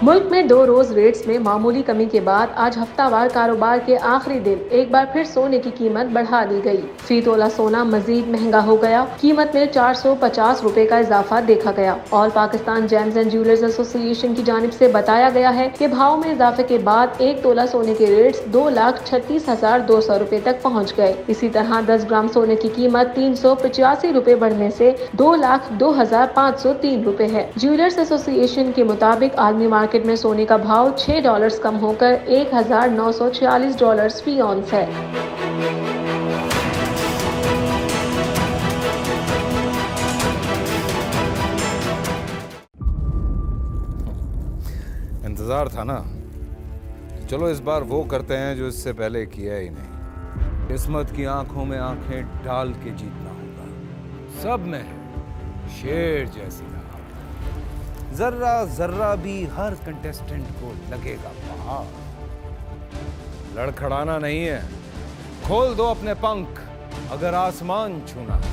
मुल्क में 2 रोज रेट्स में मामूली कमी के बाद आज हफ्तावार कारोबार के आखिरी दिन एक बार फिर सोने की कीमत बढ़ा दी गई। फी तोला सोना मजीद महंगा हो गया। कीमत में 450 रुपए का इजाफा देखा गया। All Pakistan James and jewellers association की जानिब से बताया गया है कि भाव में इजाफे के बाद 1 तोला सोने के रेट्स 2,36,200 रुपए तक पहुँच गए। इसी तरह 10 ग्राम सोने की कीमत 385 रुपए बढ़ने से 2,02,503 रुपए है। ज्वेलर्स एसोसिएशन के मुताबिक आलमी मार्केट में सोने का भाव $6 कम होकर $1,946 फी औंस है। इंतजार था ना। चलो इस बार वो करते हैं जो इससे पहले किया ही नहीं। किस्मत की आंखों में आंखें डाल के जीतना होगा। सब में है शेर जैसी राह। जर्रा जर्रा भी हर कंटेस्टेंट को लगेगा पहाड़। लड़खड़ाना नहीं है, खोल दो अपने पंख अगर आसमान छूना है।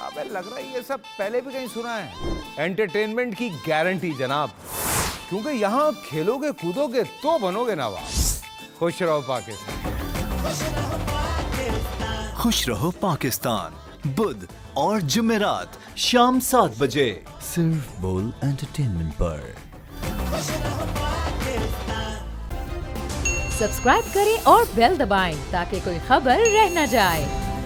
अबे लग रहा है ये सब पहले भी कहीं सुना है। एंटरटेनमेंट की गारंटी जनाब, क्योंकि यहाँ खेलोगे कूदोगे तो बनोगे नवाब। खुश रहो पाकिस्तान। खुश रहो पाकिस्तान बुध और जुमेरात शाम 7 बजे सिर्फ बोल एंटरटेनमेंट पर। सब्सक्राइब करें और बेल दबाएं ताकि कोई खबर रह न जाए।